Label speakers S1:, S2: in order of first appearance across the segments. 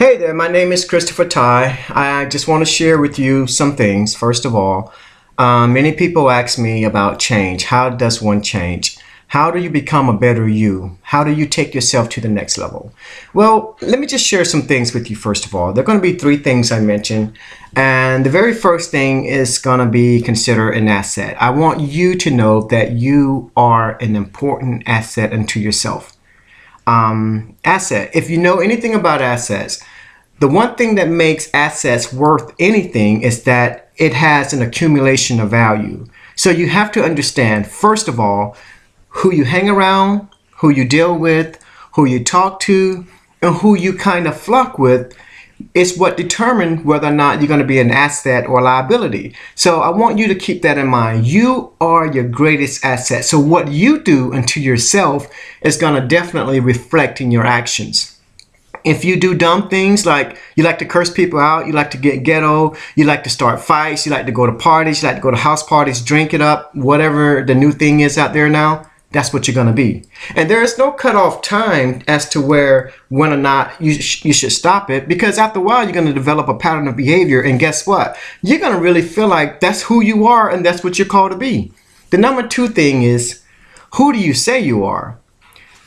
S1: Hey there, my name is Christopher Ty. I just want to share with you some things. First of all, many people ask me about change. How does one change? How do you become a better you? How do you take yourself to the next level? Well, let me just share some things with you first of all. There are going to be three things I mentioned. And the very first thing is going to be consider an asset. I want you to know that you are an important asset unto yourself. Asset. If you know anything about assets, the one thing that makes assets worth anything is that it has an accumulation of value. So you have to understand, first of all, who you hang around, who you deal with, who you talk to, and who you kind of flock with is what determines whether or not you're going to be an asset or liability. So I want you to keep that in mind. You are your greatest asset. So what you do unto yourself is going to definitely reflect in your actions. If you do dumb things like you like to curse people out, you like to get ghetto, you like to start fights, you like to go to parties, you like to go to house parties, drink it up, whatever the new thing is out there now, that's what you're going to be. And there is no cutoff time as to when or not you should stop it, because after a while you're going to develop a pattern of behavior, and guess what? You're going to really feel like that's who you are and that's what you're called to be. The number two thing is, who do you say you are?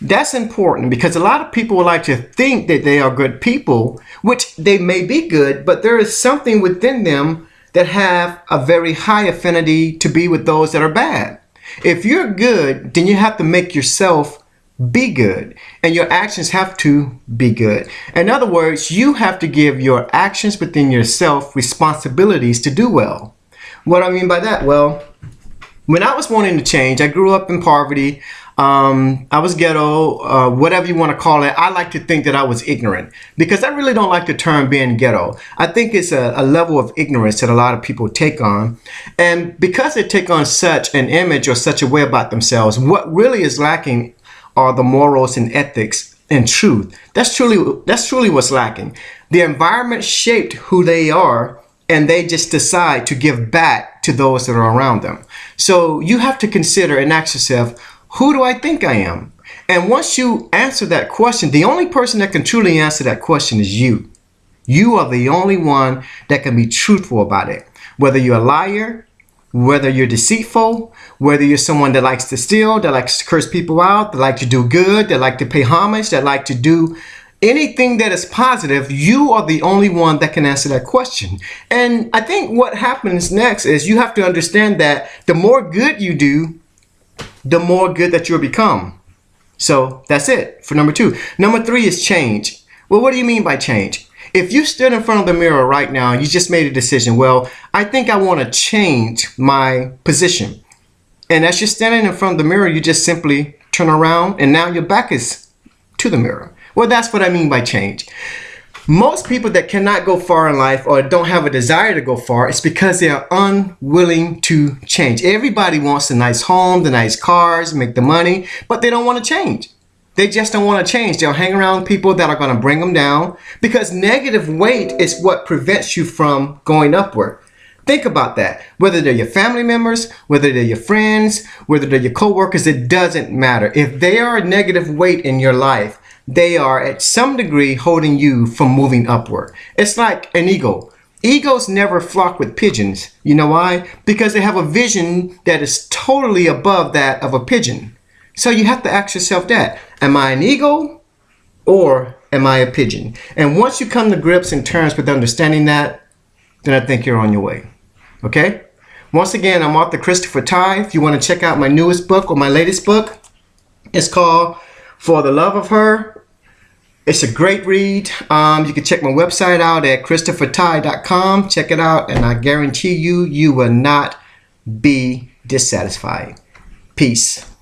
S1: That's important because a lot of people would like to think that they are good people, which they may be good, but there is something within them that have a very high affinity to be with those that are bad. If you're good, then you have to make yourself be good, and your actions have to be good. In other words, you have to give your actions within yourself responsibilities to do well. What do I mean by that? Well, when I was wanting to change, I grew up in poverty. I was ghetto, whatever you want to call it. I like to think that I was ignorant because I really don't like the term being ghetto. I think it's a level of ignorance that a lot of people take on. And because they take on such an image or such a way about themselves, what really is lacking are the morals and ethics and truth. That's truly what's lacking. The environment shaped who they are, and they just decide to give back to those that are around them. So you have to consider and ask yourself, who do I think I am? And once you answer that question, the only person that can truly answer that question is you. You are the only one that can be truthful about it. Whether you're a liar, whether you're deceitful, whether you're someone that likes to steal, that likes to curse people out, that like to do good, that like to pay homage, that like to do anything that is positive, you are the only one that can answer that question. And I think what happens next is you have to understand that the more good you do, the more good that you'll become. So that's it for number two. Number three is change. Well, what do you mean by change? If you stood in front of the mirror right now, you just made a decision. Well, I think I want to change my position. And as you're standing in front of the mirror, you just simply turn around and now your back is to the mirror. Well, that's what I mean by change. Most people that cannot go far in life or don't have a desire to go far, it's because they are unwilling to change. Everybody wants the nice home, the nice cars, make the money, but they don't want to change. They just don't want to change. They'll hang around people that are going to bring them down because negative weight is what prevents you from going upward. Think about that. Whether they're your family members, whether they're your friends, whether they're your coworkers, it doesn't matter. If they are a negative weight in your life, they are at some degree holding you from moving upward. It's like an eagle. Eagles never flock with pigeons. You know why? Because they have a vision that is totally above that of a pigeon. So you have to ask yourself that. Am I an eagle or am I a pigeon? And once you come to grips and terms with understanding that, then I think you're on your way. Okay? Once again, I'm author Christopher Ty. If you want to check out my newest book or my latest book, it's called For the Love of Her. It's a great read. You can check my website out at christopherty.com. Check it out, and I guarantee you, you will not be dissatisfied. Peace.